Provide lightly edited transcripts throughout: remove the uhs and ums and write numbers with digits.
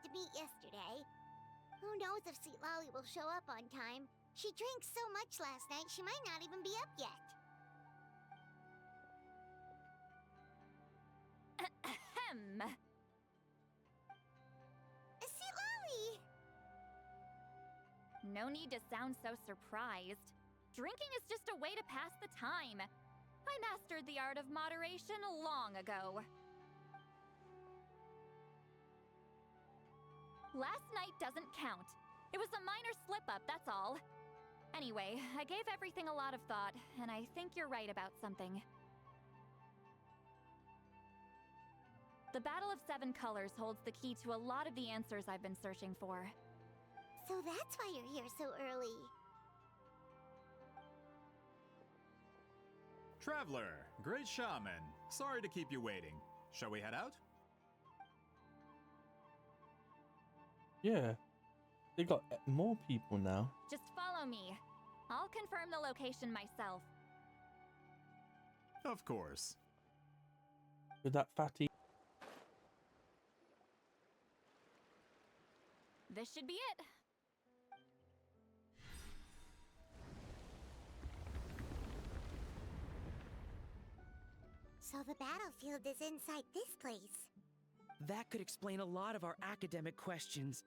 to meet yesterday. Who knows if Citlali will show up on time? She drank so much last night, she might not even be up yet. Ahem. Citlali! No need to sound so surprised. Drinking is just a way to pass the time. I mastered the art of moderation long ago. Last night doesn't count. It was a minor slip-up, that's all. Anyway, I gave everything a lot of thought, and I think you're right about something. The Battle of Seven Colors holds the key to a lot of the answers I've been searching for. So that's why you're here so early. Traveler, great shaman. Sorry to keep you waiting. Shall we head out? Yeah. They got more people now. Just follow me. I'll confirm the location myself. Of course. With that fatty. This should be it. So the battlefield is inside this place. That could explain a lot of our academic questions.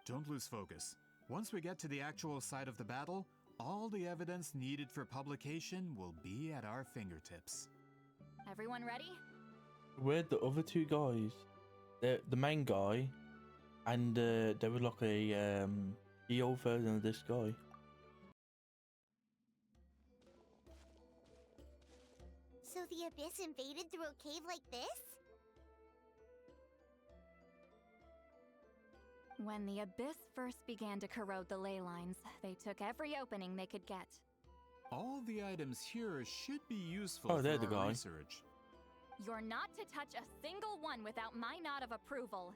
Don't lose focus. Once we get to the actual site of the battle, all the evidence needed for publication will be at our fingertips. Everyone ready? Where'd the other two guys? The main guy, and there was like a EO version of this guy. So the Abyss invaded through a cave like this? When the Abyss first began to corrode the ley lines, they took every opening they could get. All the items here should be useful Oh, for they're the our guy. research. You're not to touch a single one without my nod of approval.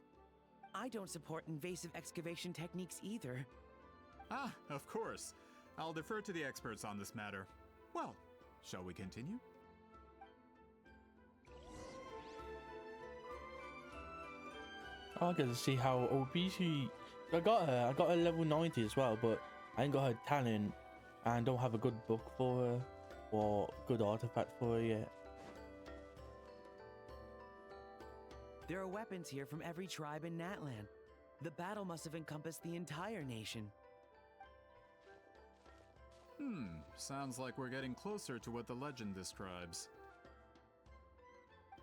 I don't support invasive excavation techniques either. Ah, of course. I'll defer to the experts on this matter. Well, shall we continue? I get to see how obesity. I got a level 90 as well, but I ain't got her talent, and don't have a good book for her or good artifact for her yet. There are weapons here from every tribe in Natlan. The battle must have encompassed the entire nation. Sounds like we're getting closer to what the legend describes.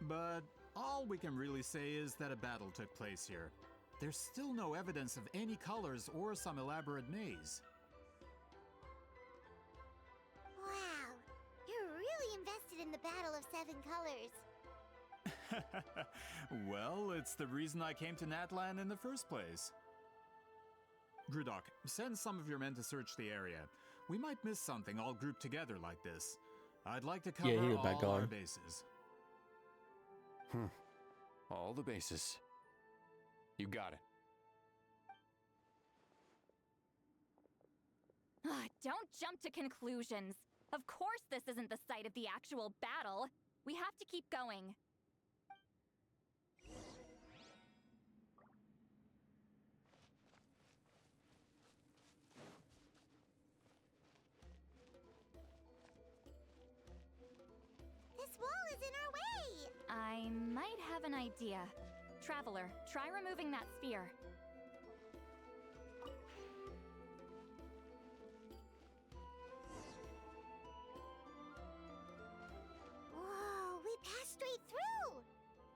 But all we can really say is that a battle took place here. There's still no evidence of any colors or some elaborate maze. Wow, you're really invested in the Battle of Seven Colors. Well, it's the reason I came to Natlan in the first place. Grudok, send some of your men to search the area. We might miss something all grouped together like this. I'd like to cover Yeah, he's a bad all guy. our bases. All the bases. You got it. Don't jump to conclusions. Of course this isn't the site of the actual battle. We have to keep going. This wall is in our way! I might have an idea. Traveler, try removing that sphere. Whoa, we passed straight through!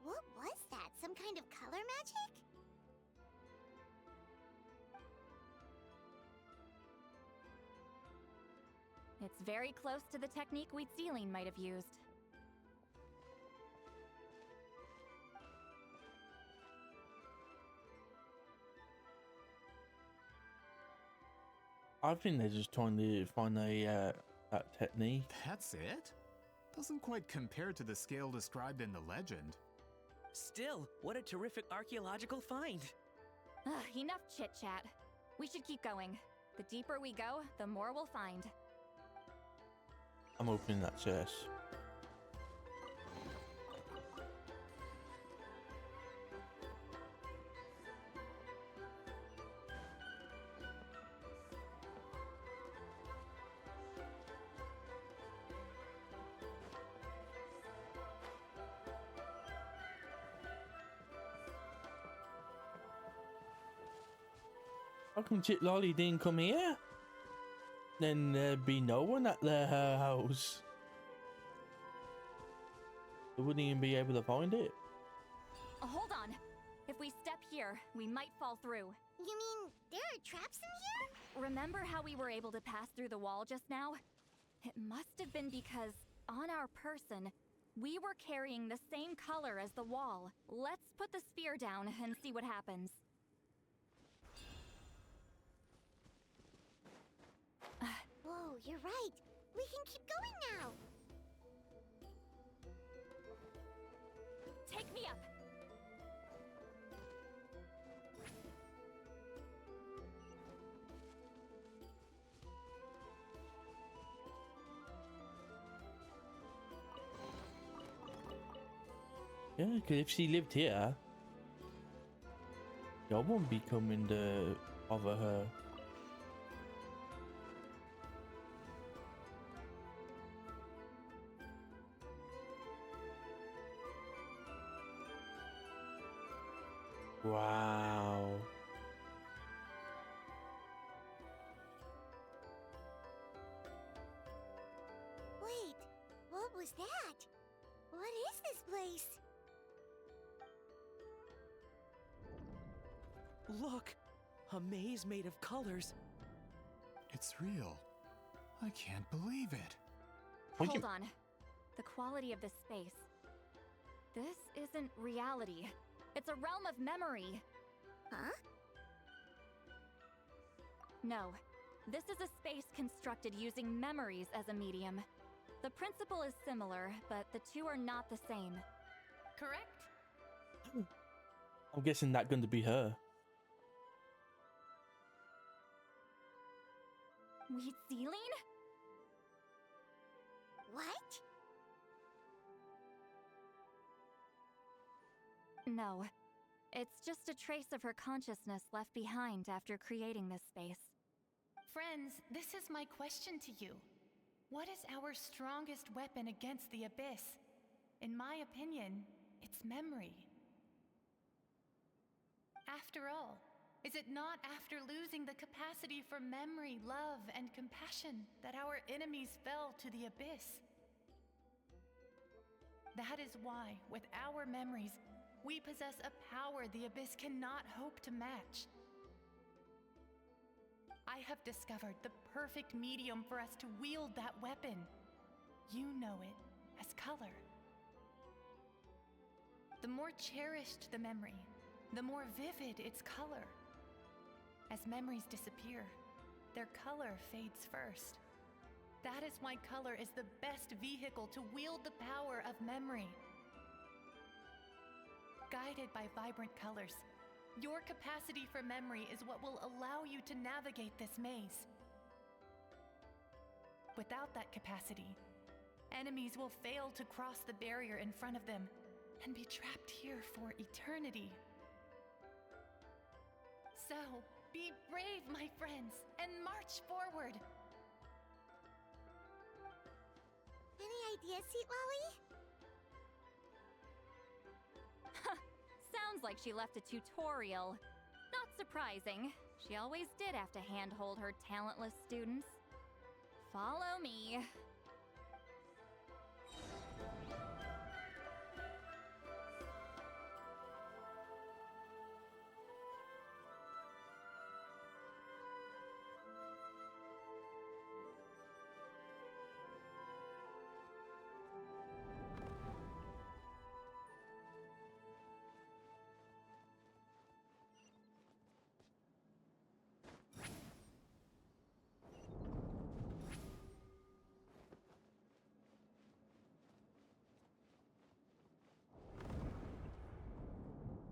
What was that? Some kind of color magic? It's very close to the technique Wheatsealing might have used. I think they're just trying to find a that technique. That's it? Doesn't quite compare to the scale described in the legend. Still, what a terrific archaeological find. Enough chit-chat. We should keep going. The deeper we go, the more we'll find. I'm opening that chest. How come Citlali didn't come here? Then there'd be no one at their house. They wouldn't even be able to find it. Hold on. If we step here, we might fall through. You mean there are traps in here? Remember how we were able to pass through the wall just now? It must have been because, on our person, we were carrying the same color as the wall. Let's put the sphere down and see what happens. Whoa, you're right. We can keep going now. Take me up! Yeah, because if she lived here, y'all won't be coming to bother her. Wow. Wait, what was that? What is this place? Look! A maze made of colors. It's real. I can't believe it. What Hold on. The quality of this space. This isn't reality. It's a realm of memory. Huh? No. This is a space constructed using memories as a medium. The principle is similar, but the two are not the same. Correct? I'm guessing that's going to be her. Wheat ceiling? What? No. It's just a trace of her consciousness left behind after creating this space. Friends, this is my question to you. What is our strongest weapon against the Abyss? In my opinion, it's memory. After all, is it not after losing the capacity for memory, love, and compassion that our enemies fell to the Abyss? That is why, with our memories, we possess a power the Abyss cannot hope to match. I have discovered the perfect medium for us to wield that weapon. You know it as color. The more cherished the memory, the more vivid its color. As memories disappear, their color fades first. That is why color is the best vehicle to wield the power of memory. Guided by vibrant colors, your capacity for memory is what will allow you to navigate this maze. Without that capacity, enemies will fail to cross the barrier in front of them and be trapped here for eternity. So, be brave, my friends, and march forward! Any ideas, Citlali? Sounds like she left a tutorial. Not surprising. She always did have to handhold her talentless students. Follow me.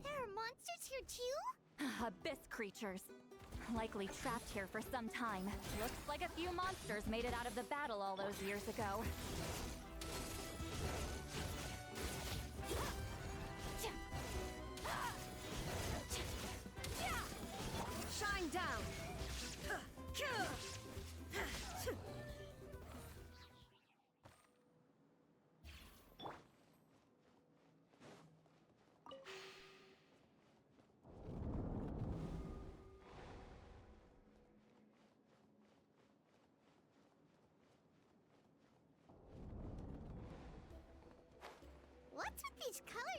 There are monsters here too? Abyss creatures. Likely trapped here for some time. Looks like a few monsters made it out of the battle all those years ago. Shine down!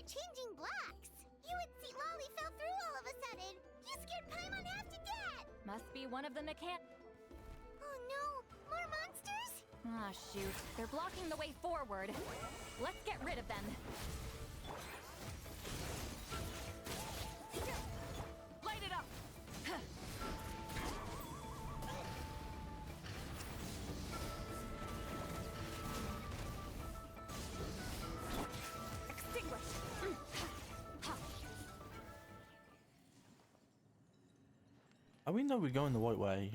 changing blocks. You and Citlali fell through all of a sudden. You scared Paimon half to death. Must be one of the Oh no, more monsters? Ah, shoot. They're blocking the way forward. Let's get rid of them. Light it up! Extinguish! We know we're going the right way.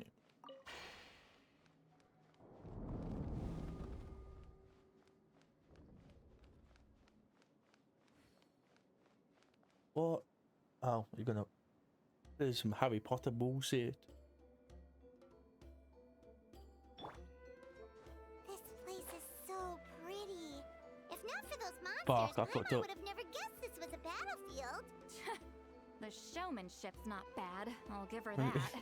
What? Oh, you're gonna... There's some Harry Potter bullshit. This place is so pretty. If not for those Fuck, I monsters, fucked Paimon up. would have never guessed this was a battlefield. The showmanship's not bad. I'll give her that.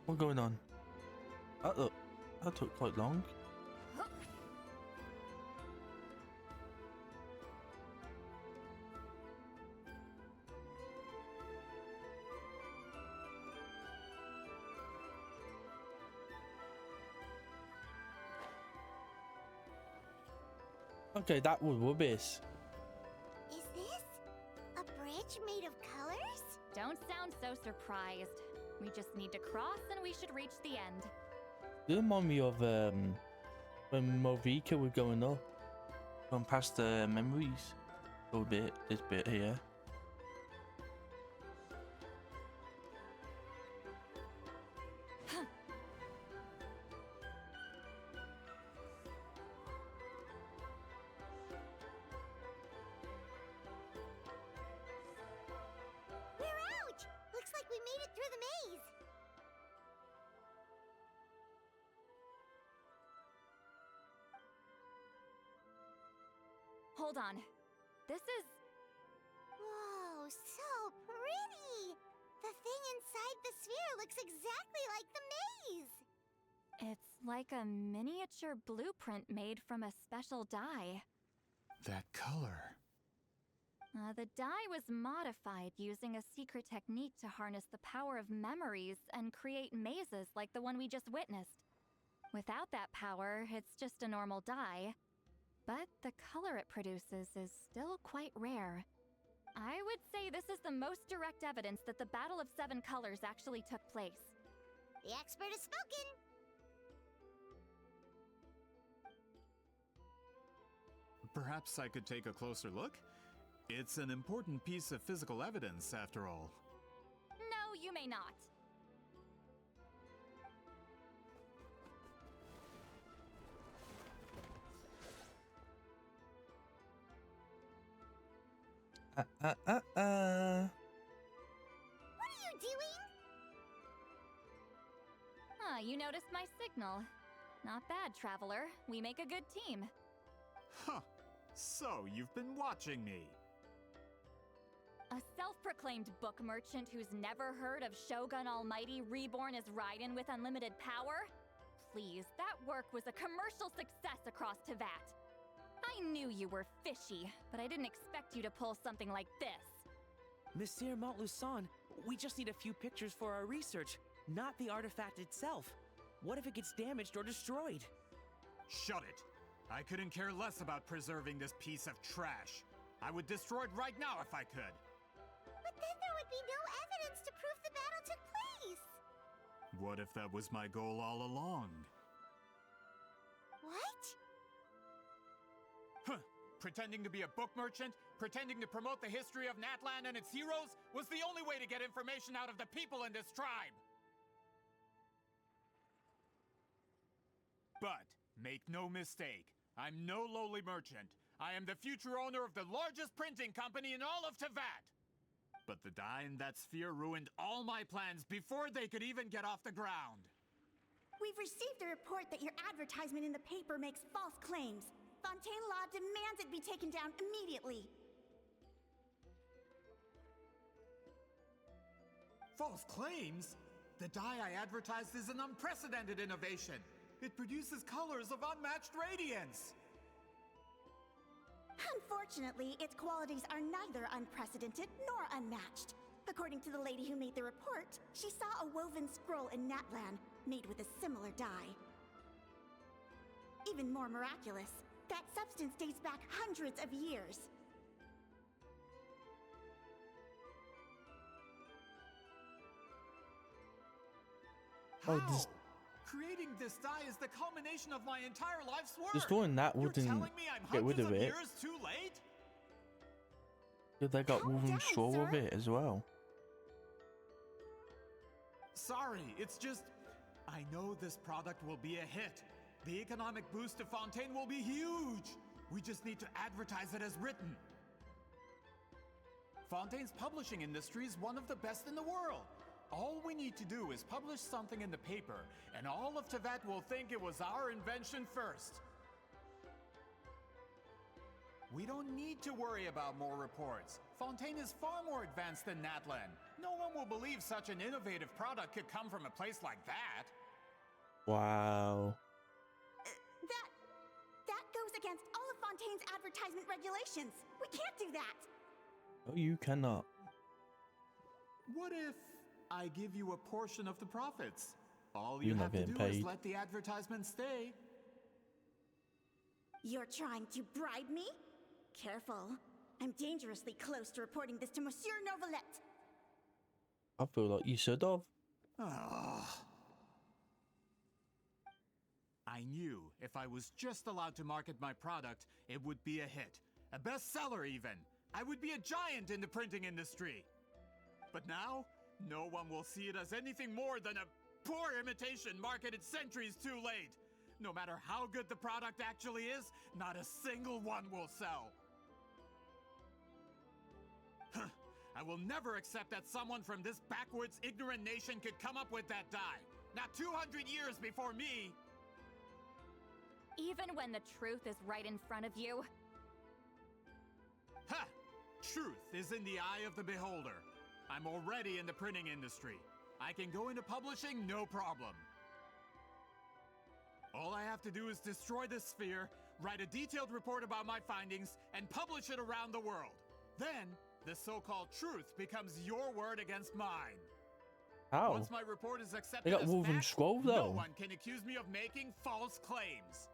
What's going on? That took quite long. Okay, that was rubbish. Is this a bridge made of colors? Don't sound so surprised. We just need to cross and we should reach the end. You remind me of when Movika was going up, going past the memories. A little bit, this bit here. We're out! Looks like we made it through the maze. Hold on. This is... Whoa, so pretty! The thing inside the sphere looks exactly like the maze! It's like a miniature blueprint made from a special dye. That color. The dye was modified using a secret technique to harness the power of memories and create mazes like the one we just witnessed. Without that power, it's just a normal dye. But the color it produces is still quite rare. I would say this is the most direct evidence that the Battle of Seven Colors actually took place. The expert has spoken! Perhaps I could take a closer look? It's an important piece of physical evidence, after all. No, you may not. What are you doing? Ah, you noticed my signal. Not bad, Traveler. We make a good team. Huh. So, you've been watching me. A self-proclaimed book merchant who's never heard of Shogun Almighty reborn as Raiden with unlimited power? Please, that work was a commercial success across Teyvat. I knew you were fishy, but I didn't expect you to pull something like this. Monsieur Montluçon, we just need a few pictures for our research, not the artifact itself. What if it gets damaged or destroyed? Shut it! I couldn't care less about preserving this piece of trash. I would destroy it right now if I could. But then there would be no evidence to prove the battle took place! What if that was my goal all along? What? Huh! Pretending to be a book merchant, pretending to promote the history of Natlan and its heroes, was the only way to get information out of the people in this tribe! But, make no mistake, I'm no lowly merchant. I am the future owner of the largest printing company in all of Teyvat! But the dye in that sphere ruined all my plans before they could even get off the ground. We've received a report that your advertisement in the paper makes false claims. Fontaine Law demands it be taken down immediately. False claims? The dye I advertised is an unprecedented innovation. It produces colors of unmatched radiance! Unfortunately, its qualities are neither unprecedented nor unmatched. According to the lady who made the report, she saw a woven scroll in Natlan made with a similar dye. Even more miraculous, that substance dates back hundreds of years. Oh, How? this- Creating this dye is the culmination of my entire life's work! Just doing that You're wouldn't telling me I'm get rid hundreds of it. years too late? Because they got Calm woven down, straw sir. of it as well. Sorry, it's just... I know this product will be a hit. The economic boost to Fontaine will be huge. We just need to advertise it as written. Fontaine's publishing industry is one of the best in the world. All we need to do is publish something in the paper, and all of Teyvat will think it was our invention first. We don't need to worry about more reports. Fontaine is far more advanced than Natlan. No one will believe such an innovative product could come from a place like that. Wow. That goes against all of Fontaine's advertisement regulations. We can't do that. Oh, you cannot. What if I give you a portion of the profits? All You're you not have to getting do is paid. let the advertisement stay. You're trying to bribe me? Careful. I'm dangerously close to reporting this to Monsieur Novelette. I feel like you should have. I knew if I was just allowed to market my product, it would be a hit. A bestseller even. I would be a giant in the printing industry. But now, no one will see it as anything more than a poor imitation marketed centuries too late. No matter how good the product actually is, not a single one will sell. I will never accept that someone from this backwoods, ignorant nation could come up with that dye. Not 200 years before me. Even when the truth is right in front of you. Ha! Truth is in the eye of the beholder. I'm already in the printing industry. I can go into publishing, no problem. All I have to do is destroy this sphere, write a detailed report about my findings, and publish it around the world. Then, the so-called truth becomes your word against mine. How? Once my report is accepted They got as woven fact, scroll, no though. one can accuse me of making false claims.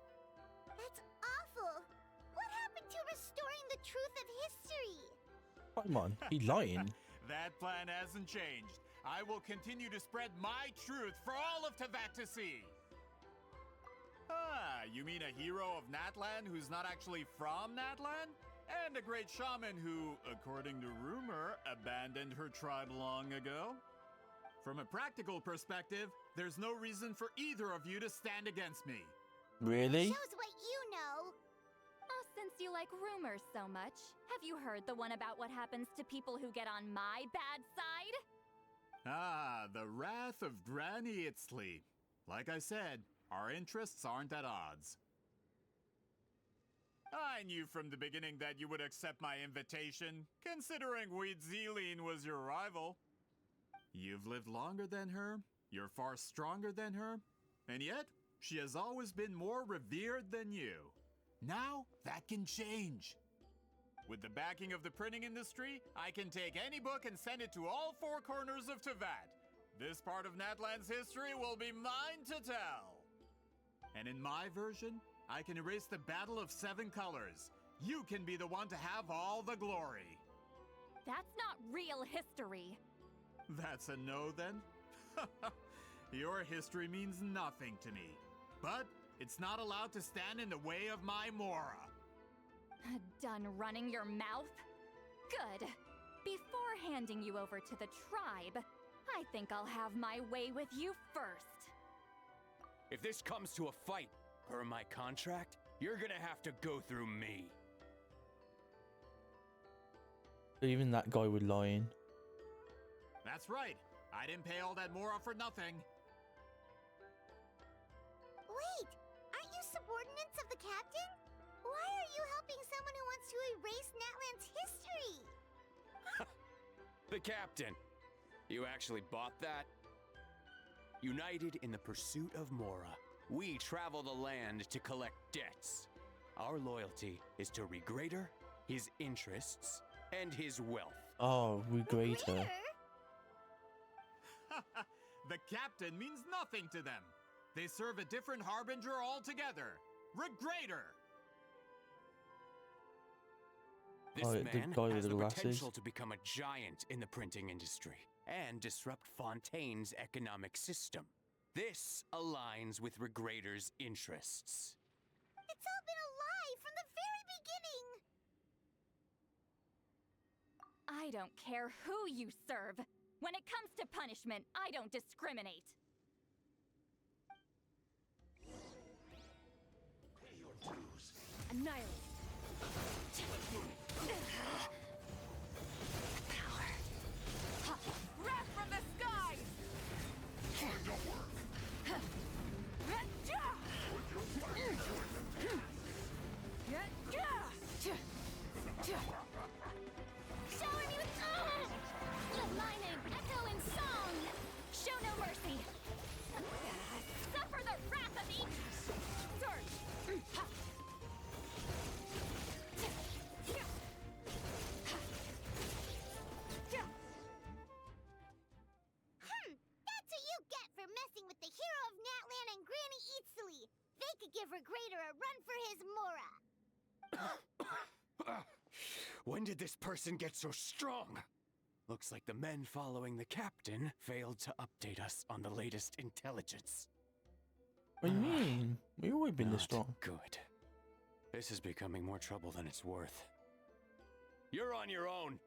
That's awful. What happened to restoring the truth of history? Come on, he's lying. That plan hasn't changed. I will continue to spread my truth for all of Teyvat to see. Ah, you mean a hero of Natlan who's not actually from Natlan? And a great shaman who, according to rumor, abandoned her tribe long ago? From a practical perspective, there's no reason for either of you to stand against me. Really? Shows what you know. Oh, since you like rumors so much, have you heard the one about what happens to people who get on my bad side? Ah, the wrath of Granny Citlali. Like I said, our interests aren't at odds. I knew from the beginning that you would accept my invitation, considering Weedzeline was your rival. You've lived longer than her, you're far stronger than her, and yet, she has always been more revered than you. Now, that can change. With the backing of the printing industry, I can take any book and send it to all four corners of Teyvat. This part of Natlan's history will be mine to tell. And in my version, I can erase the Battle of Seven Colors. You can be the one to have all the glory. That's not real history. That's a no then? Your history means nothing to me. But it's not allowed to stand in the way of my Mora. Done running your mouth? Good. Before handing you over to the tribe, I think I'll have my way with you first. If this comes to a fight, per my contract, you're gonna have to go through me. Even that guy was lying. That's right. I didn't pay all that Mora for nothing. Wait, aren't you subordinates of the captain? Why are you helping someone who wants to erase Natlan's history? The captain. You actually bought that? United in the pursuit of Mora. We travel the land to collect debts. Our loyalty is to Regrader, his interests, and his wealth. Oh, Regrader. The captain means nothing to them. They serve a different harbinger altogether. Regrader! This Oh, the man guy with has the the glasses. potential to become a giant in the printing industry and disrupt Fontaine's economic system. This aligns with Regrader's interests. It's all been a lie from the very beginning! I don't care who you serve. When it comes to punishment, I don't discriminate. Annihilate. Power. Wrath from the skies! Shower me with My name, echo in song! Show no mercy! Suffer the wrath of each! That's what you get for messing with the hero of Natlan and Granny Eatsley. They could give Regrader a run for his Mora. When did this person get so strong? Looks like the men following the captain failed to update us on the latest intelligence. What do you mean? We've always been this Not strong. good. This is becoming more trouble than it's worth. You're on your own.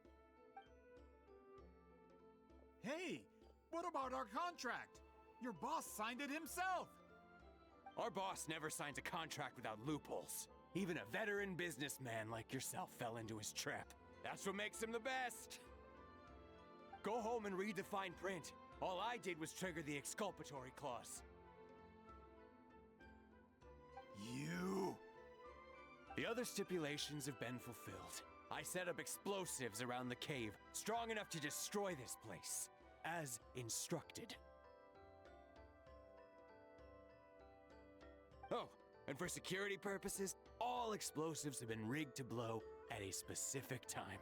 Hey, what about our contract? Your boss signed it himself. Our boss never signs a contract without loopholes. Even a veteran businessman like yourself fell into his trap. That's what makes him the best. Go home and read the fine print. All I did was trigger the exculpatory clause. You... The other stipulations have been fulfilled. I set up explosives around the cave, strong enough to destroy this place, as instructed. Oh, and for security purposes, all explosives have been rigged to blow at a specific time.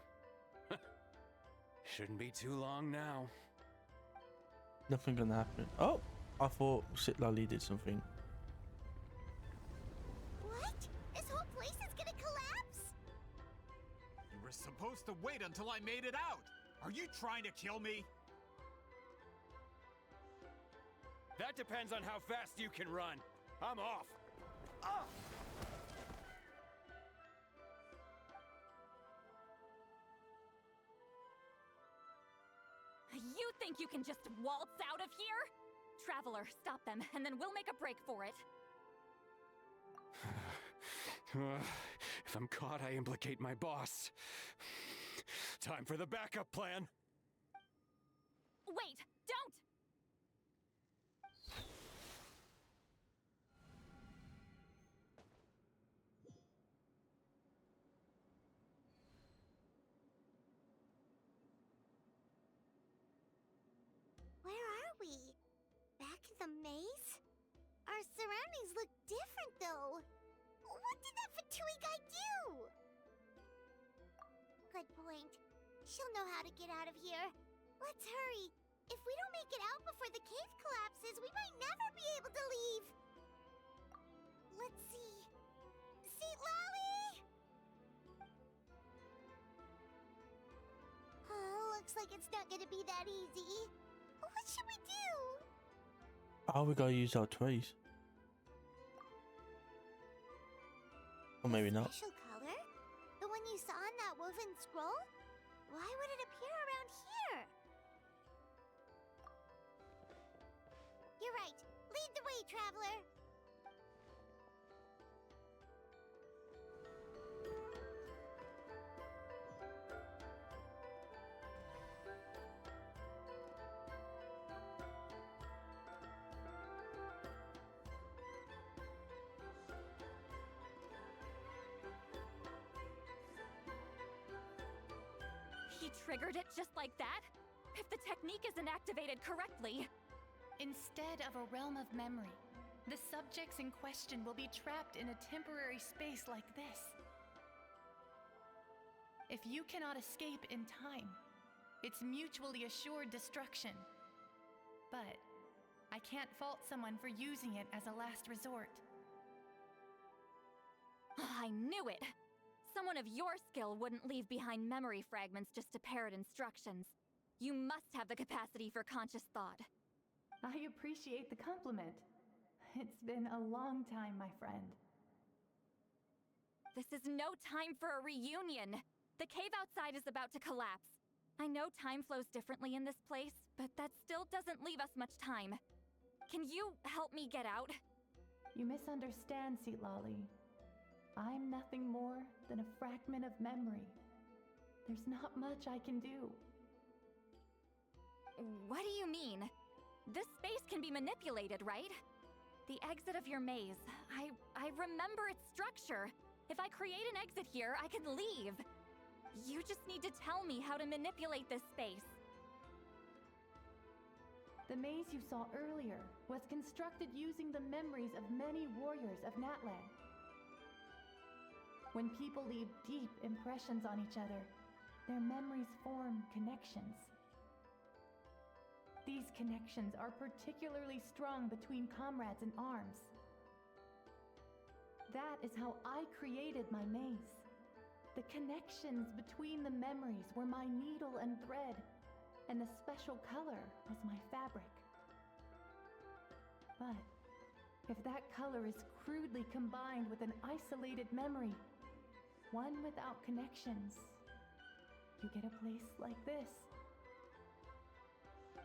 Shouldn't be too long now. Nothing gonna happen. Oh, I thought Citlali did something. What? This whole place is gonna collapse? You were supposed to wait until I made it out. Are you trying to kill me? That depends on how fast you can run. I'm off. Ah! You think you can just waltz out of here? Traveler, stop them, and then we'll make a break for it. If I'm caught, I implicate my boss. Time for the backup plan. Wait, don't! Where are we? Back in the maze? Our surroundings look different, though. What did that Fatui guy do? Good point. She'll know how to get out of here. Let's hurry. If we don't make it out before the cave collapses, we might never be able to leave. Let's see. Citlali! Oh, looks like it's not gonna be that easy. What should we do? Oh, we gotta use our trays. Or maybe not. Special color? The one you saw in that woven scroll? Why would it appear around here? You're right. Lead the way, traveler. He triggered it just like that? If the technique isn't activated correctly... Instead of a realm of memory, The subjects in question will be trapped in a temporary space like this. If you cannot escape in time, it's mutually assured destruction. But I can't fault someone for using it as a last resort. I knew it! Someone of your skill wouldn't leave behind memory fragments just to parrot instructions. You must have the capacity for conscious thought. I appreciate the compliment. It's been a long time, my friend. This is no time for a reunion! The cave outside is about to collapse. I know time flows differently in this place, but that still doesn't leave us much time. Can you help me get out? You misunderstand, Citlali. I'm nothing more than a fragment of memory. There's not much I can do. What do you mean? This space can be manipulated, right? The exit of your maze. I remember its structure. If I create an exit here, I can leave. You just need to tell me how to manipulate this space. The maze you saw earlier was constructed using the memories of many warriors of Natlan. When people leave deep impressions on each other, their memories form connections. These connections are particularly strong between comrades in arms. That is how I created my maze. The connections between the memories were my needle and thread, and the special color was my fabric. But if that color is crudely combined with an isolated memory, one without connections, you get a place like this.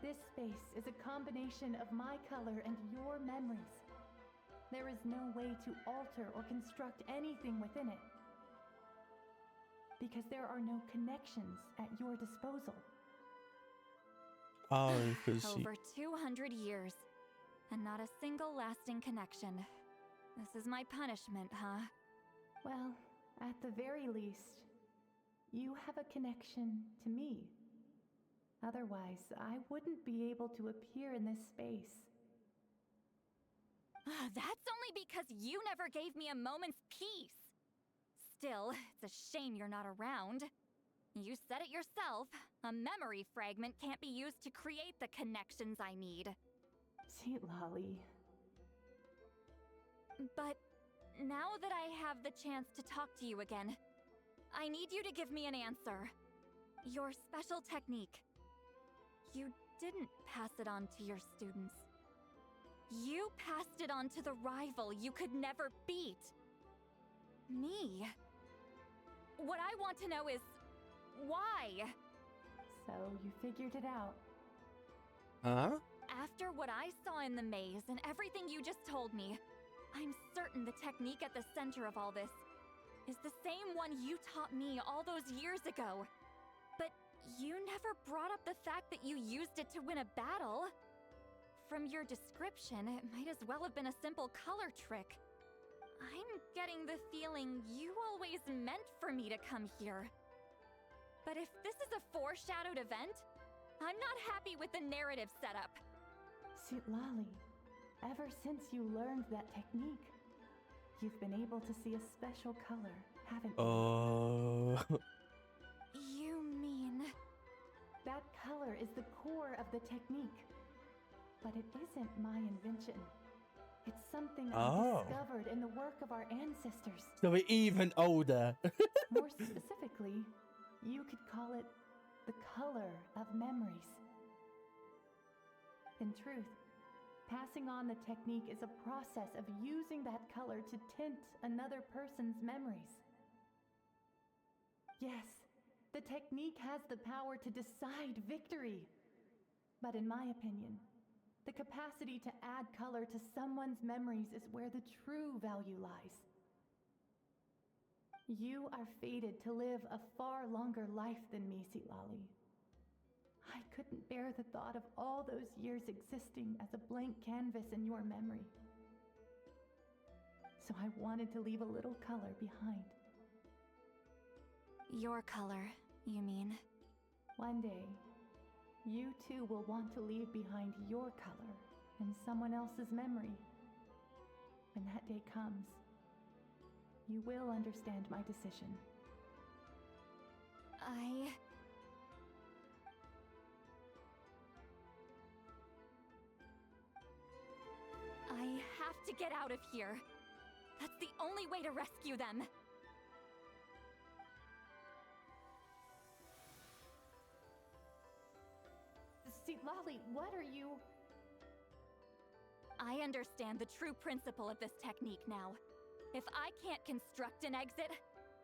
This space is a combination of my color and your memories. There is no way to alter or construct anything within it, because there are no connections at your disposal. Oh, because Over 200 years, and not a single lasting connection. This is my punishment, huh? Well, at the very least, you have a connection to me. Otherwise, I wouldn't be able to appear in this space. That's only because you never gave me a moment's peace. Still, it's a shame you're not around. You said it yourself. A memory fragment can't be used to create the connections I need. Citlali. But now that I have the chance to talk to you again, I need you to give me an answer. Your special technique. You didn't pass it on to your students. You passed it on to the rival you could never beat. Me. What I want to know is, why? So you figured it out. huh? After what I saw in the maze and everything you just told me, I'm certain the technique at the center of all this is the same one you taught me all those years ago. But you never brought up the fact that you used it to win a battle. From your description, it might as well have been a simple color trick. I'm getting the feeling you always meant for me to come here. But if this is a foreshadowed event, I'm not happy with the narrative setup. Citlali, ever since you learned that technique, you've been able to see a special color, haven't you? Oh. You mean... That color is the core of the technique. But it isn't my invention. It's something I discovered in the work of our ancestors. So we're even older. More specifically, you could call it the color of memories. In truth, passing on the technique is a process of using that color to tint another person's memories. Yes, the technique has the power to decide victory. But in my opinion, the capacity to add color to someone's memories is where the true value lies. You are fated to live a far longer life than me, Citlali. I couldn't bear the thought of all those years existing as a blank canvas in your memory. So I wanted to leave a little color behind. Your color, you mean? One day, you too will want to leave behind your color in someone else's memory. when that day comes, you will understand my decision. I have to get out of here. That's the only way to rescue them. Citlali, what are you... I understand the true principle of this technique now. If I can't construct an exit,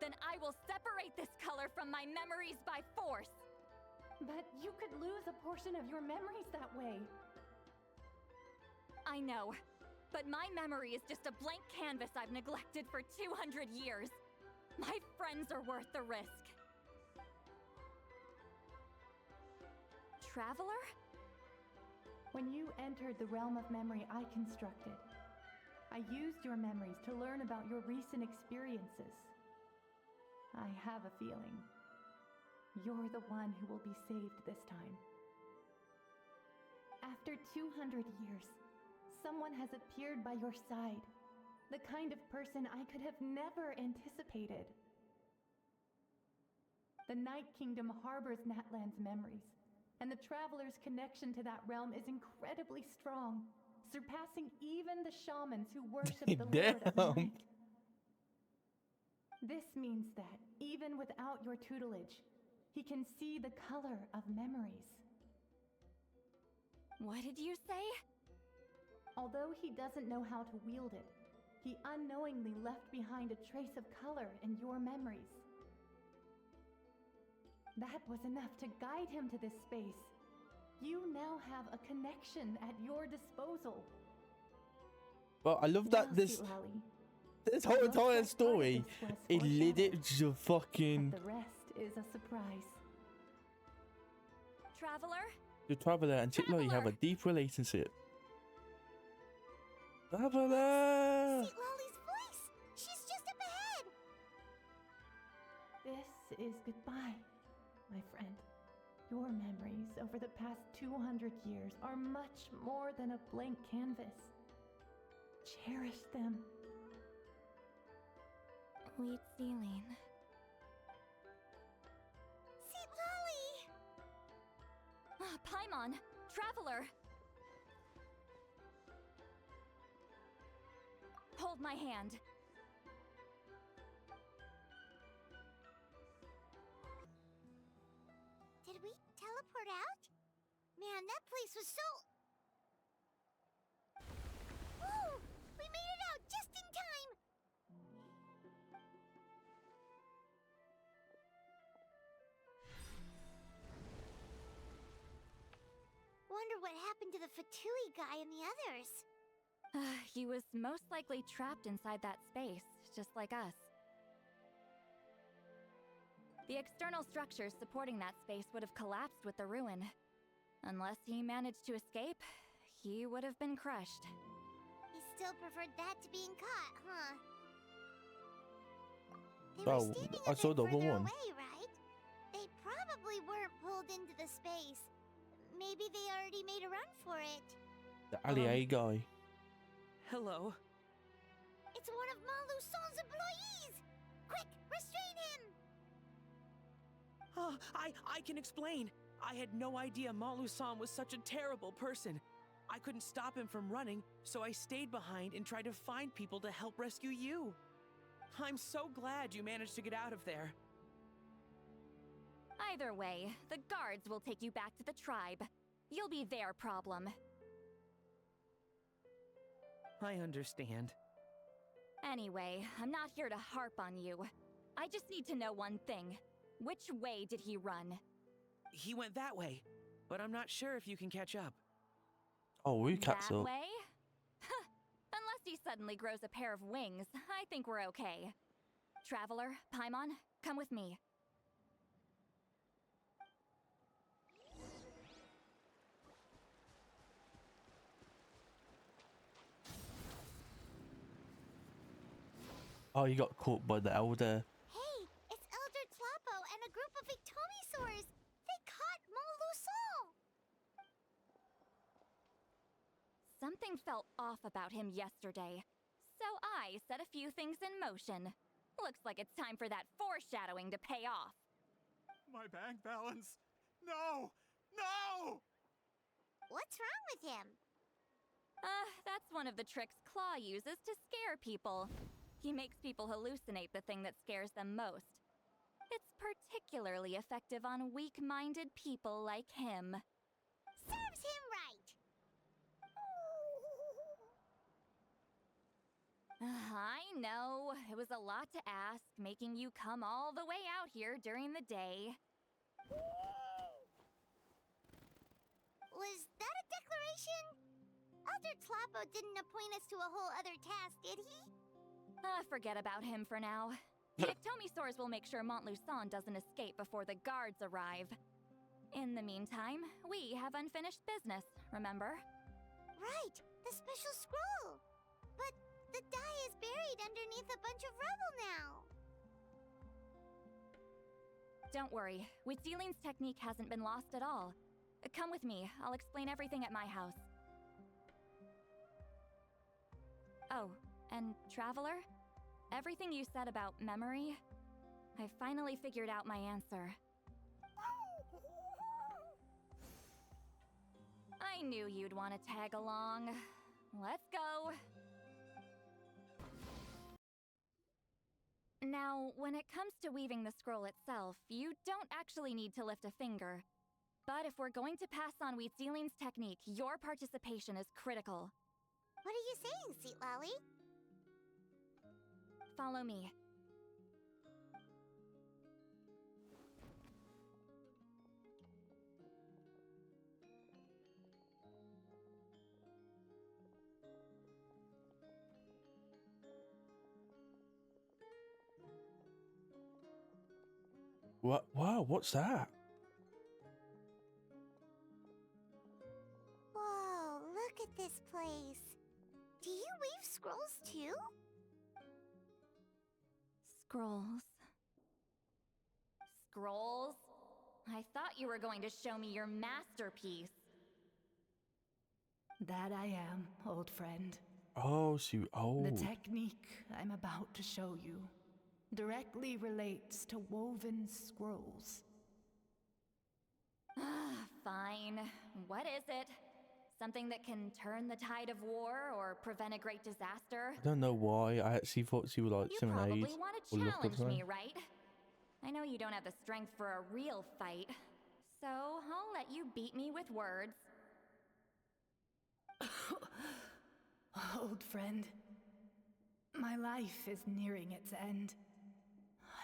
then I will separate this color from my memories by force. But you could lose a portion of your memories that way. I know, but my memory is just a blank canvas I've neglected for 200 years. My friends are worth the risk. Traveler? When you entered the realm of memory I constructed, I used your memories to learn about your recent experiences. I have a feeling you're the one who will be saved this time. After 200 years, someone has appeared by your side. The kind of person I could have never anticipated. The Night Kingdom harbors Natlan's memories, and the Traveler's connection to that realm is incredibly strong, surpassing even the shamans who worship the Lord of the Night. This means that, even without your tutelage, he can see the color of memories. What did you say? Although he doesn't know how to wield it, he unknowingly left behind a trace of color in your memories. That was enough to guide him to this space. You now have a connection at your disposal. Well, I love that this whole entire story is lit it to fucking... But the rest is a surprise. Traveler? The Traveler and Citlali have a deep relationship. Traveler! Citlali's voice! She's just up ahead! This is goodbye, my friend. Your memories over the past 200 years are much more than a blank canvas. Cherish them. Sweet Celine. Citlali! Paimon! Traveler! Hold my hand. Did we teleport out? Man, that place was so... Woo! We made it out just in time! Wonder what happened to the Fatui guy and the others. He was most likely trapped inside that space, just like us. The external structures supporting that space would have collapsed with the ruin. Unless he managed to escape, he would have been crushed. He still preferred that to being caught, huh? They were standing a I saw bit the further one. away, right? They probably weren't pulled into the space. Maybe they already made a run for it. The Allier guy. Hello. It's one of Maluson's employees! Quick, restrain him! Oh, I can explain. I had no idea Malu-san was such a terrible person. I couldn't stop him from running, so I stayed behind and tried to find people to help rescue you. I'm so glad you managed to get out of there. Either way, the guards will take you back to the tribe. You'll be their problem. I understand. Anyway, I'm not here to harp on you. I just need to know one thing. Which way did he run? He went that way, but I'm not sure if you can catch up. Oh, we catch That up. way? Huh. Unless he suddenly grows a pair of wings, I think we're okay. Traveler, Paimon, come with me. Oh, you got caught by the Elder. Hey, it's Elder Tlapo and a group of Victomisaurs! They caught Maluson! Something felt off about him yesterday. So I set a few things in motion. Looks like it's time for that foreshadowing to pay off. My bank balance! No! No! What's wrong with him? That's one of the tricks Claw uses to scare people. He makes people hallucinate the thing that scares them most. It's particularly effective on weak-minded people like him. Serves him right. I know, it was a lot to ask, making you come all the way out here during the day. Was that a declaration? Elder Tlapo didn't appoint us to a whole other task, did he? Forget about him for now. The Ectomisaurs will make sure Montluçon doesn't escape before the guards arrive. In the meantime, we have unfinished business, remember? Right, the special scroll. But the die is buried underneath a bunch of rubble now. Don't worry, Witzeline's technique hasn't been lost at all. Come with me, I'll explain everything at my house. Oh, and Traveler? Everything you said about memory, I finally figured out my answer. I knew you'd want to tag along. Let's go! Now, when it comes to weaving the scroll itself, you don't actually need to lift a finger. But if we're going to pass on Witzeline's technique, your participation is critical. What are you saying, Citlali? Follow me. What? Wow, what's that? Whoa, look at this place. Do you weave scrolls too? Scrolls. Scrolls? I thought you were going to show me your masterpiece. That I am, old friend. Oh, so The technique I'm about to show you directly relates to woven scrolls. Fine. What is it? Something that can turn the tide of war or prevent a great disaster? I don't know why. I actually thought she was like You some probably age want or to look or challenge something. me, right? I know you don't have the strength for a real fight, so I'll let you beat me with words. Old friend, my life is nearing its end.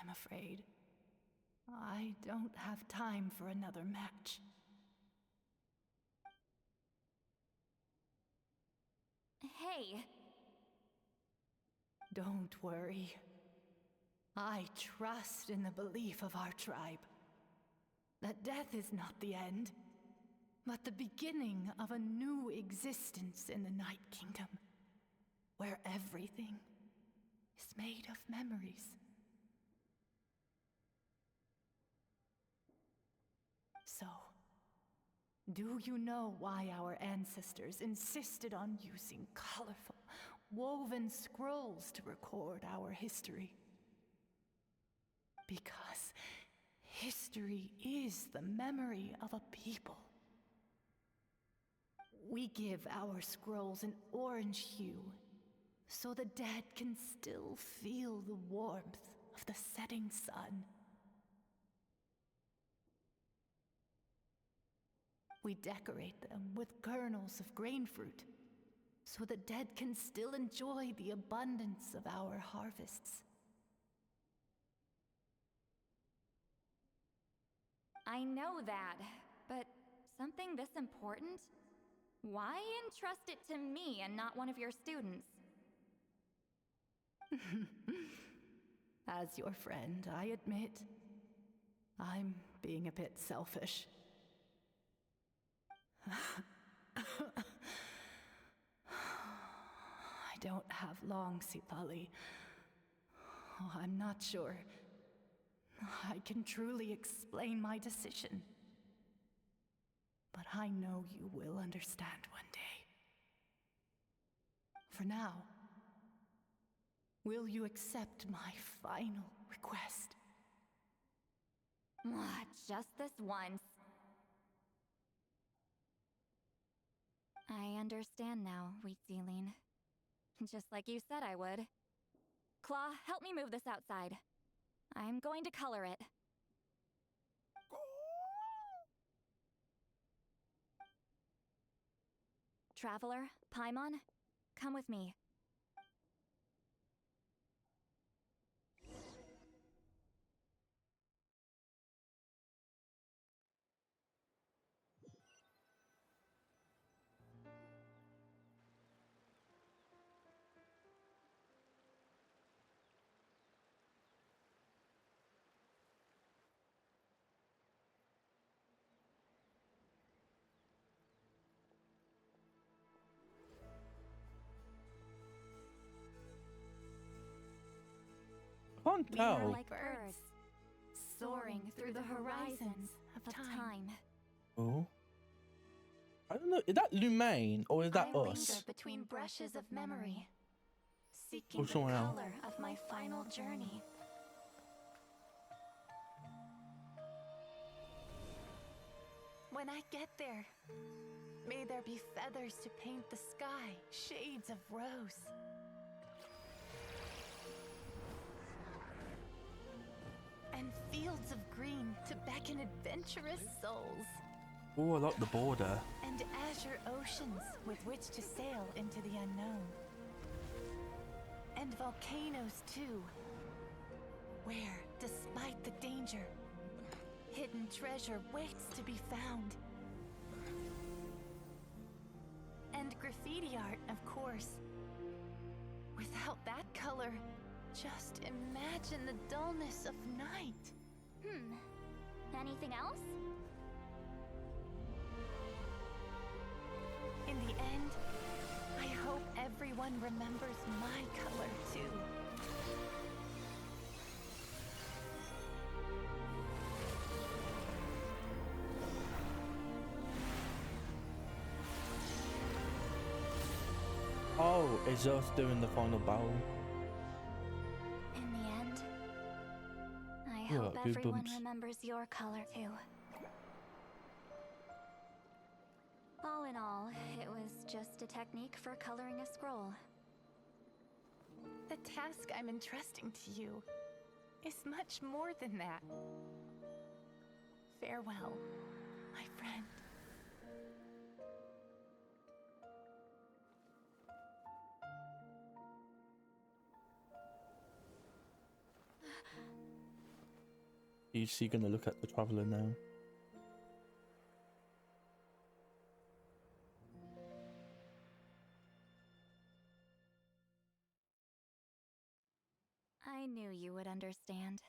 I'm afraid I don't have time for another match. Hey, Don't worry. I trust in the belief of our tribe that death is not the end, but the beginning of a new existence in the Night Kingdom, where everything is made of memories. So, do you know why our ancestors insisted on using colorful, woven scrolls to record our history? Because history is the memory of a people. We give our scrolls an orange hue, so the dead can still feel the warmth of the setting sun. We decorate them with kernels of grain fruit, so the dead can still enjoy the abundance of our harvests. I know that, but something this important? Why entrust it to me and not one of your students? As your friend, I admit, I'm being a bit selfish. I don't have long, Citlali. Oh, I'm not sure I can truly explain my decision. But I know you will understand one day. For now, Will you accept my final request? Just this once. I understand now, Wheatsealing. Just like you said I would. Claw, help me move this outside. I'm going to color it. Traveler, Paimon, come with me. Can't We are tell. like birds, soaring through the horizons of time. Oh. I don't know. Is that Lumaine or is that I linger us? between brushes of memory, seeking Or the someone else. color of my final journey. When I get there, may there be feathers to paint the sky, shades of rose. And fields of green to beckon adventurous souls. Oh, I like the border. And azure oceans with which to sail into the unknown. And volcanoes too, where, despite the danger, hidden treasure waits to be found. And graffiti art, of course. Without that color, just imagine the dullness of night. Anything else? In the end, I hope everyone remembers my color too. Oh, it's us doing the final battle. In the end, I Ooh, hope everyone goosebumps. remembers your color too. All in all, it was just a technique for coloring a scroll. The task I'm entrusting to you is much more than that. Farewell, my friend. Is she gonna look at the traveler now? I knew you would understand.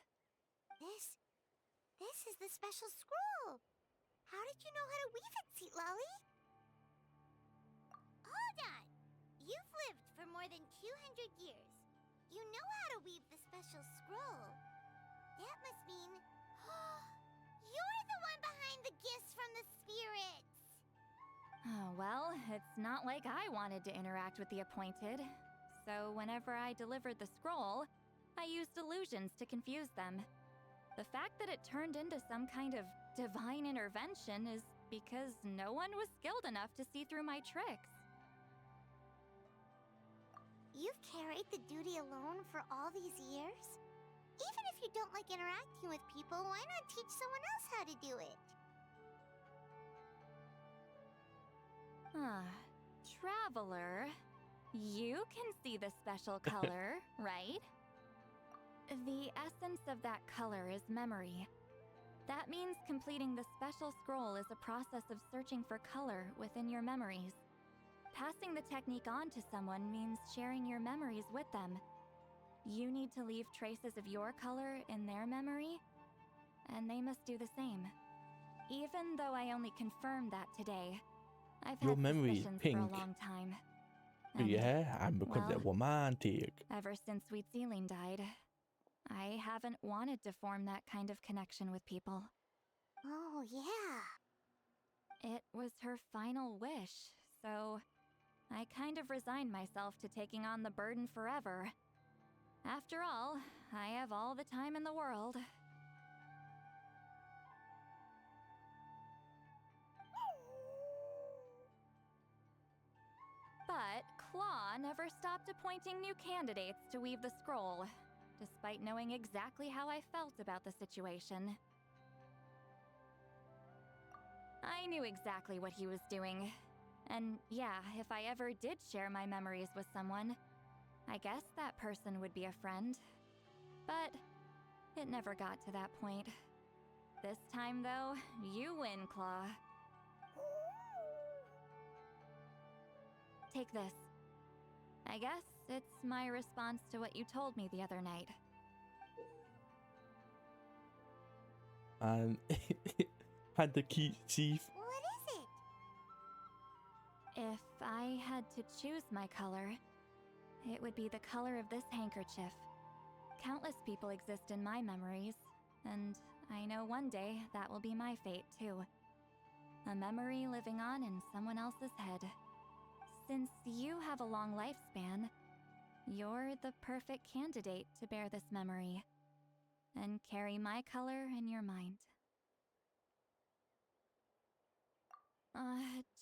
This is the special scroll. How did you know how to weave it, Citlali? Hold on. You've lived for more than 200 years. You know how to weave the special scroll. That must mean you're the one behind the gifts from the spirits. Oh, well, it's not like I wanted to interact with the appointed. So whenever I delivered the scroll, I used illusions to confuse them. The fact that it turned into some kind of divine intervention is because no one was skilled enough to see through my tricks. You've carried the duty alone for all these years? Even if you don't like interacting with people, why not teach someone else how to do it? Traveler, you can see the special color, right? The essence of that color is memory. That means completing the special scroll is a process of searching for color within your memories. Passing the technique on to someone means sharing your memories with them. You need to leave traces of your color in their memory, and they must do the same. Even though I only confirmed that today, I've Your had memory is suspicions pink. for a long time. And Yeah, and because they're well, romantic. ever since Wheatsealing died, I haven't wanted to form that kind of connection with people. Oh, yeah. It was her final wish, so I kind of resigned myself to taking on the burden forever. After all, I have all the time in the world. But Claw never stopped appointing new candidates to weave the scroll, despite knowing exactly how I felt about the situation. I knew exactly what he was doing. And yeah, if I ever did share my memories with someone, I guess that person would be a friend. But it never got to that point. This time, though, you win, Claw. Take this. I guess it's my response to what you told me the other night. And had the cute teeth. What is it? If I had to choose my color, it would be the color of this handkerchief. Countless people exist in my memories, and I know one day that will be my fate too. A memory living on in someone else's head. Since you have a long lifespan, you're the perfect candidate to bear this memory and carry my color in your mind.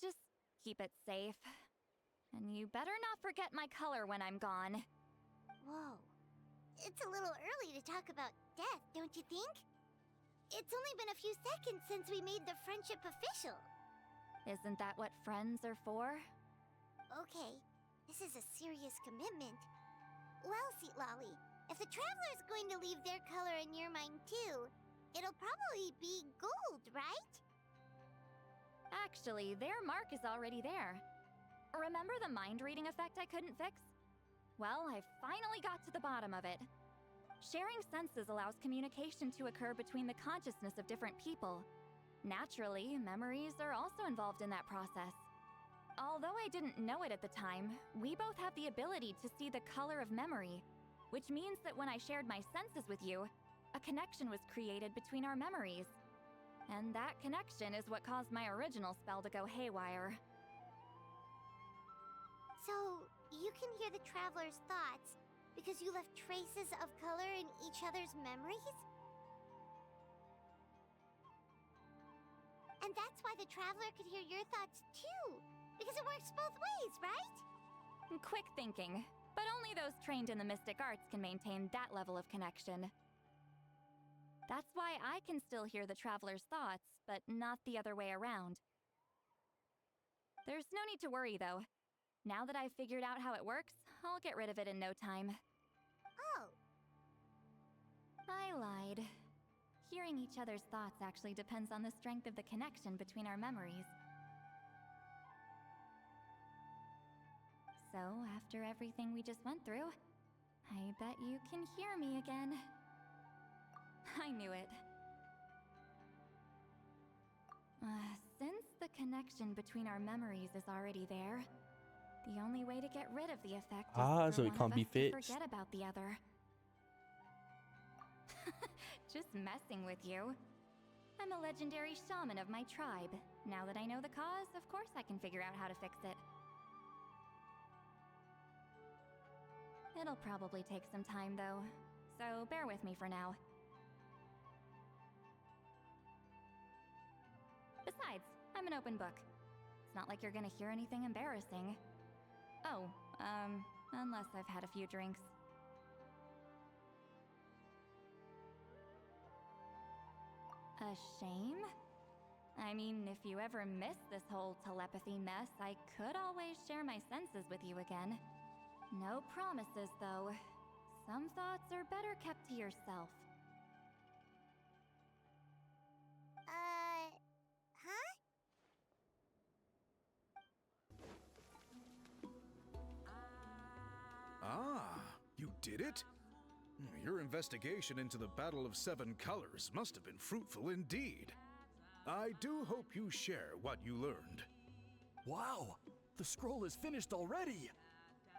Just keep it safe. And you better not forget my color when I'm gone. Whoa. It's a little early to talk about death, don't you think? It's only been a few seconds since we made the friendship official. Isn't that what friends are for? Okay, this is a serious commitment. Well, Citlali, if the Traveler's going to leave their color in your mind too, it'll probably be gold, right? Actually, their mark is already there. Remember the mind reading effect I couldn't fix? Well, I finally got to the bottom of it. Sharing senses allows communication to occur between the consciousness of different people. Naturally, memories are also involved in that process. Although I didn't know it at the time, we both have the ability to see the color of memory, which means that when I shared my senses with you, a connection was created between our memories. And that connection is what caused my original spell to go haywire. So, you can hear the Traveler's thoughts because you left traces of color in each other's memories? And that's why the Traveler could hear your thoughts too, because it works both ways, right? Quick thinking, but only those trained in the mystic arts can maintain that level of connection. That's why I can still hear the Traveler's thoughts, but not the other way around. There's no need to worry, though. Now that I've figured out how it works, I'll get rid of it in no time. Oh. I lied. Hearing each other's thoughts actually depends on the strength of the connection between our memories. So, after everything we just went through, I bet you can hear me again. I knew it. Since the connection between our memories is already there, the only way to get rid of the effect is for so it one can't of be us to fixed. forget about the other. Just messing with you. I'm a legendary shaman of my tribe. Now that I know the cause, of course I can figure out how to fix it. It'll probably take some time, though, so bear with me for now. Besides, I'm an open book. It's not like you're gonna hear anything embarrassing. Oh, unless I've had a few drinks. A shame? I mean, if you ever miss this whole telepathy mess, I could always share my senses with you again. No promises, though. Some thoughts are better kept to yourself. Huh? Ah, you did it? Your investigation into the Battle of Seven Colors must have been fruitful indeed. I do hope you share what you learned. Wow! The scroll is finished already!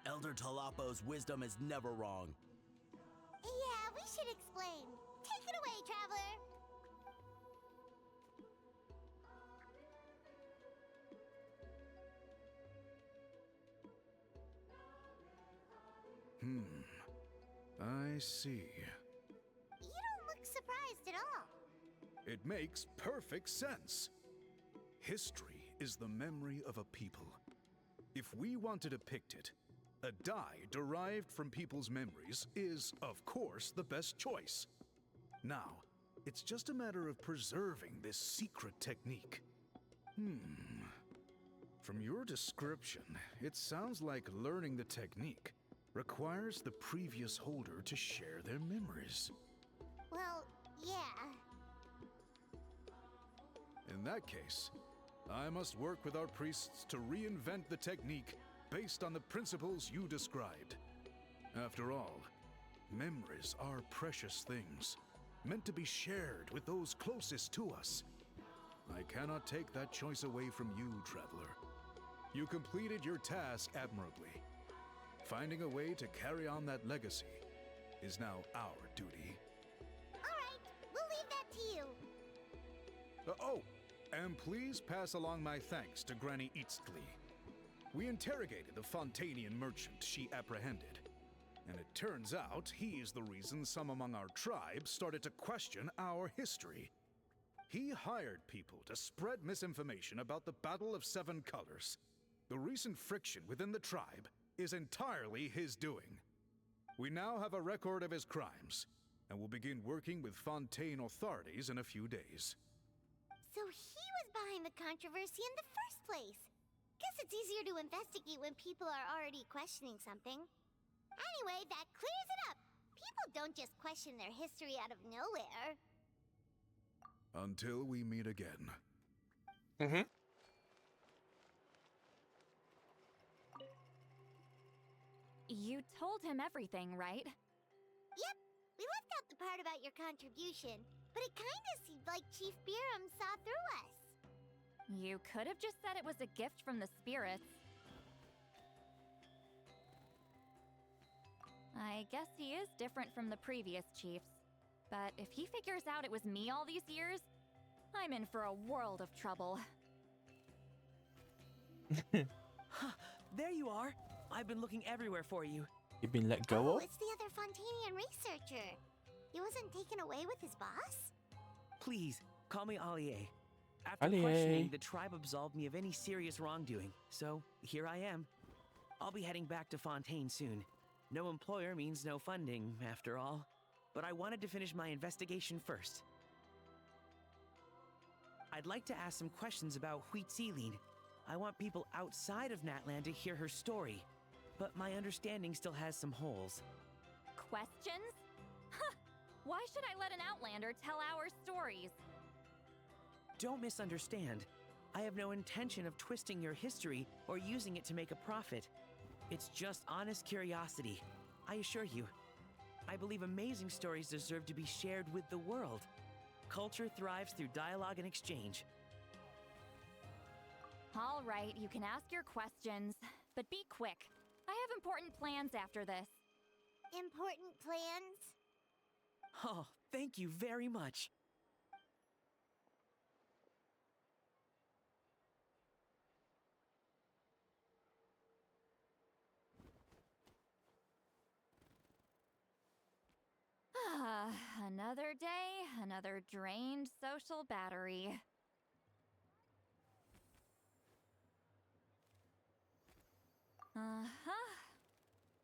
Elder Talapo's wisdom is never wrong. Yeah, we should explain. Take it away, Traveler! I see. You don't look surprised at all. It makes perfect sense. History is the memory of a people. If we want to depict it, a dye derived from people's memories is, of course, the best choice. Now, it's just a matter of preserving this secret technique. From your description, it sounds like learning the technique requires the previous holder to share their memories. Well, yeah. In that case, I must work with our priests to reinvent the technique based on the principles you described. After all, memories are precious things, meant to be shared with those closest to us. I cannot take that choice away from you, Traveler. You completed your task admirably. Finding a way to carry on that legacy is now our duty. All right, we'll leave that to you. Oh, and please pass along my thanks to Granny Citlali. We interrogated the Fontanian merchant she apprehended, and it turns out he is the reason some among our tribe started to question our history. He hired people to spread misinformation about the Battle of Seven Colors. The recent friction within the tribe is entirely his doing. We now have a record of his crimes, and will begin working with Fontaine authorities in a few days. So he was behind the controversy in the first place. Guess it's easier to investigate when people are already questioning something. Anyway, that clears it up. People don't just question their history out of nowhere. Until we meet again. You told him everything, right? Yep, we left out the part about your contribution, but it kinda seemed like Chief Biram saw through us. You could have just said it was a gift from the spirits. I guess he is different from the previous chiefs. But if he figures out it was me all these years, I'm in for a world of trouble. There you are. I've been looking everywhere for you. You've been let go Oh, of? it's the other Fontanian researcher. He wasn't taken away with his boss? Please, call me Allier. After Allier. questioning, the tribe absolved me of any serious wrongdoing, so here I am. I'll be heading back to Fontaine soon. No employer means no funding, after all. But I wanted to finish my investigation first. I'd like to ask some questions about Citlali. I want people outside of Natland to hear her story, but my understanding still has some holes. Questions? Huh! Why should I let an Outlander tell our stories? Don't misunderstand. I have no intention of twisting your history or using it to make a profit. It's just honest curiosity, I assure you. I believe amazing stories deserve to be shared with the world. Culture thrives through dialogue and exchange. All right, you can ask your questions, but be quick. I have important plans after this. Important plans? Oh, thank you very much. Another day, another drained social battery.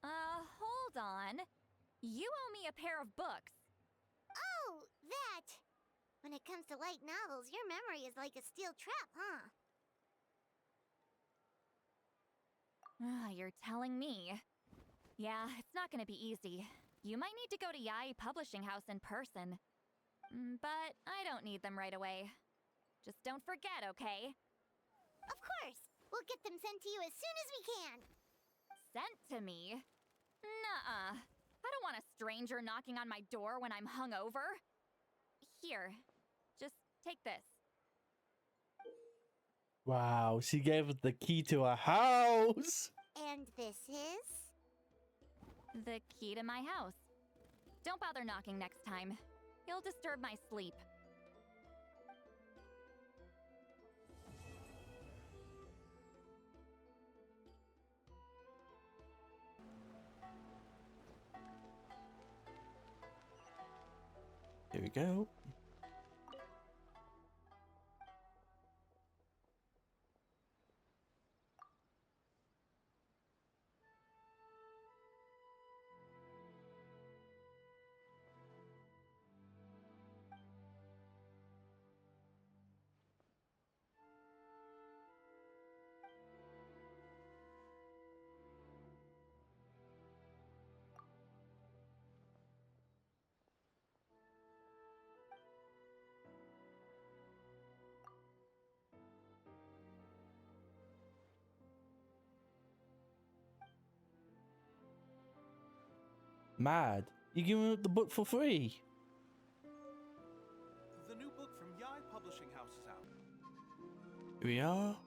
Hold on. You owe me a pair of books. Oh, that! When it comes to light novels, your memory is like a steel trap, huh? You're telling me. Yeah, it's not gonna be easy. You might need to go to Yai Publishing House in person. But I don't need them right away. Just don't forget, okay? Of course! We'll get them sent to you as soon as we can! Sent to me? Nuh-uh. I don't want a stranger knocking on my door when I'm hungover. Here, just take this. Wow, she gave us the key to her house. And this is? The key to my house. Don't bother knocking next time. You'll disturb my sleep. Here we go. Mad. You giving up the book for free? The new book from Yai Publishing House is out. Here we are.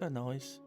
They're nice.